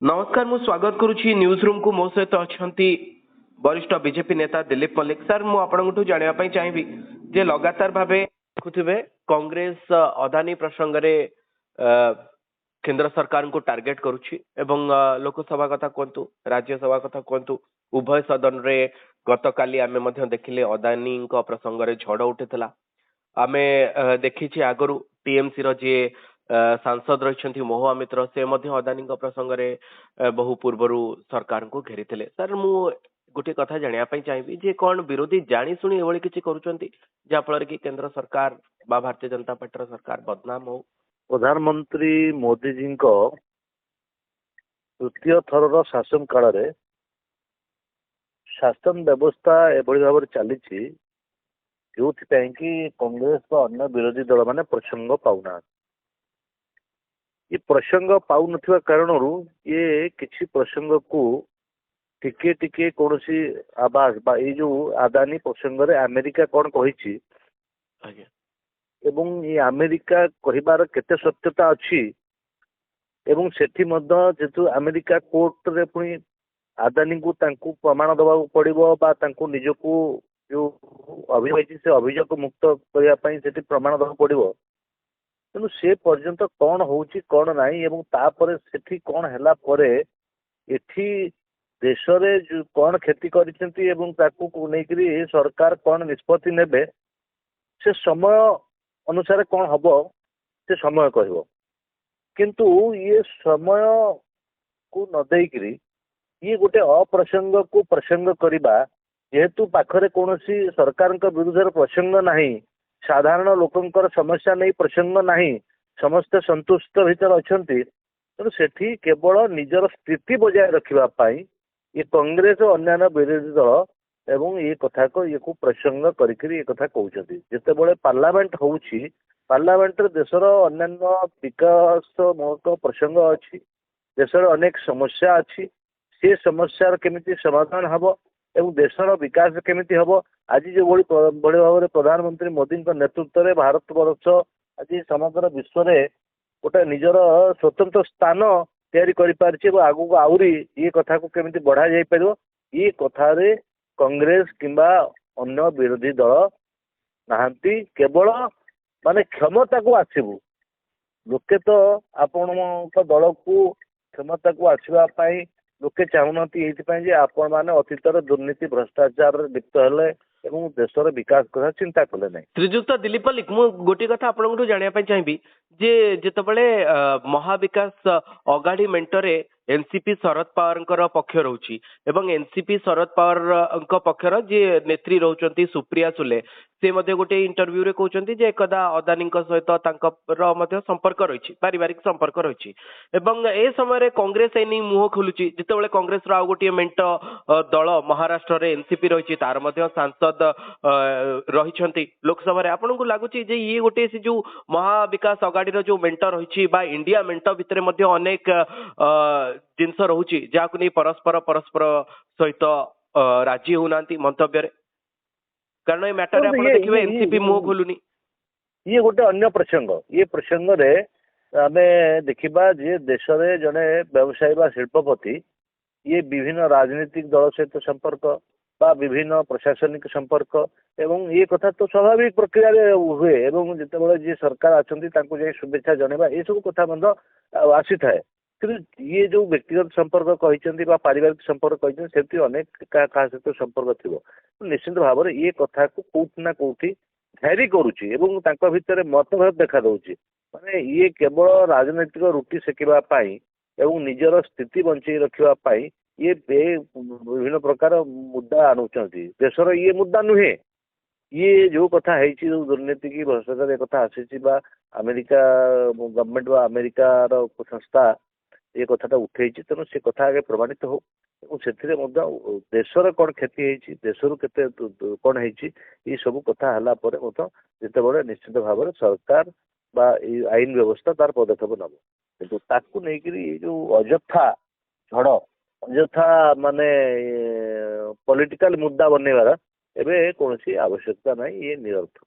नमस्कार मु स्वागत करुछि न्यूज रूम को मो सहित अछंती वरिष्ठ बीजेपी नेता दिलीप मल्लिक सर मु आपनठु जानिया पई चाहिबी जे लगातार भाबे देखुथिबे कांग्रेस अदानी प्रसंग रे केंद्र सरकार को टार्गेट करुछि एवं लोकसभा कथा कोंतु राज्यसभा कथा कोंतु उभय सदन रे गतकाली आमे मध्य देखिले अदानी को प्रसंग रे झड़ उठितला आमे देखिछि आगरु टीएमसी रो जे सांसद रही मोह मित्र से अदानी प्रसंग में बहु पूर्व सरकार को घेरी सर मु गोटे कथा जानिया चाहिए जे कौन विरोधी जानी शुणी एभली किसी करुँच कि केंद्र सरकार बा भारतीय जनता पार्टी सरकार बदनाम हो। प्रधानमंत्री मोदी जी तृतीय थर शासन काल रे शासन व्यवस्था एभली भाव चली जो कि कांग्रेस अन्य विरोधी दल माने प्रसंग पाऊना ये प्रसंग पाऊ नथिबा कारणरू ये किछि प्रसंग को टिके टिके कौन सी आवाज बा ये जो अदानी प्रसंग रे अमेरिका कौन कहिछि एवं ये अमेरिका कहिबार केते सत्यता अछि एवं सेठी मध्य जेतु अमेरिका कोर्ट रे पुनी अदानी को तांकु प्रमाण दबा पड़िबो बा तांकु निजको जो अभियोग से अभियोग मुक्त करिया पई सेठी प्रमाण दबा पड़िबो तेणु से पर्यंत कौन होची कौन नहीं एवं तापर सेठी कौन हैला परे एठी देश रे जो कौन खेती करिसेंती एवं ताकू नेकरी सरकार कौन निष्पत्ति नेबे से समय अनुसार कौन हबो से समय कहबो किंतु ये समय को न देकरी ये गोटे अप्रसंग को प्रसंग करिबा जेहेतु पाखरे कौनसी सरकार विरुद्ध प्रसंग नहीं साधारण लोकंकर समस्या नहीं प्रसंग नहीं समस्त संतुष्ट भीतर अच्छा तेणु सेठी केवल निजर स्थिति बजाय रखा ये कांग्रेस अन्य विरोधी दल एवं ये कथा को ये को प्रसंग करी कथा कहते जिते पार्लियामेंट होउछि पार्लियामेंट देशर अन्य विकास मूलक प्रसंग अच्छी देशर अनेक समस्या अच्छी से समस्यार केमिति समाधान हब एवं देशर विकास केमिति हब आज जो बड़े भाव में प्रधानमंत्री मोदी नेतृत्व में भारत वर्ष आज समग्र विश्व में गोटे निजर स्वतंत्र स्थान तैयारी कर आगू आहरी ये कथा को केमिति बढ़ा जाई परियो ये कथा रे कांग्रेस किंबा अन्य विरोधी दल नहांती केवल माने क्षमता को आसीबु लोके तो आपण दल को क्षमता को आसवा लोके चाहूना आपण मैंने अतीतर दुर्नीति भ्रष्टाचार लिप्त हेले एवं देशर विकास कथा चिंता कले नहीं। श्रीजुक्त दिलीप मल्लिक मु गोटे कथा आपन जानिया चाहिए जे जेतबेले महाविकास अगाड़ी मेंटरे एनसीपी शरद पवार पक्ष रहुछि एवं एनसीपी शरद पवार पक्षर जे नेत्री रहउचंती सुप्रिया सुले से मध्य गोटे इंटरव्यू रे कहउचंती जे एकदा अदानी सहित तांकर मध्य संपर्क रहिछि पारिवारिक संपर्क रहिछि एवं ए समय रे कांग्रेस एनी मुह खोलुछि जेतेबेले कांग्रेस रो आ गोटे मेंट दल महाराष्ट्र रे एनसीपी रहिछि तार मध्य सांसद रहिछंती लोकसभा रे आपन को लागुछि जे ये गोटे से जो महाविकास अगाड़ी रो जो मेंट रहिछि बा इंडिया मेंट भितरे मध्य अनेक जिनस रहुछि जाकु नै परस्पर सहित राजी होनांती मंतव्य रे कारण ए मैटर रे आपण देखिबे एनसीपी मुह खोलुनी ये गोटे अन्य प्रसंग ये प्रसंग रे आमे देखिबा जे देश रे जने व्यवसायी बा शिल्पपति ये विभिन्न राजनीतिक दल सहित संपर्क बा विभिन्न प्रशासनिक संपर्क एवं ये कथा तो स्वाभाविक प्रक्रिया रे हुए एवं जिते जी सरकार आछंती तांको जे शुभेच्छा जणेबा ए सब कथा बंद आसी थाए कि ये जो व्यक्तिगत संपर्क कहते पारिवारिक संपर्क कहते अनेक सहित संपर्क थी निश्चित भाव में ये कथा को कौटि ना कौटि भैरी करुच्ची भितर मतभेद देखा दौर माने ये केवल राजनैतिक रुटी सेकिबाई एवं निजर स्थिति बंचे रखापी ये विभिन्न प्रकार मुद्दा आणुचंती देशर ये मुद्दा नुहे ये जो कथा है जो दुर्नीति की भ्रष्टाचार कथा आसी अमेरिका गवर्नमेंट बा अमेरिका संस्था ये कथाटा उठे तेणु से कथा आगे प्रमाणित हो से देशर कौन क्षति होती देशरू के कौन है सब कथा है जिते निश्चित भाव में सरकार बा आईन व्यवस्था तार पदक्षेप नब किंतु ताकू नहीं जो अଯଥା झड़ अଯଥା माने पॉलिटिकल मुद्दा बनवार एवं कौन आवश्यकता नहीं ये निरर्थक।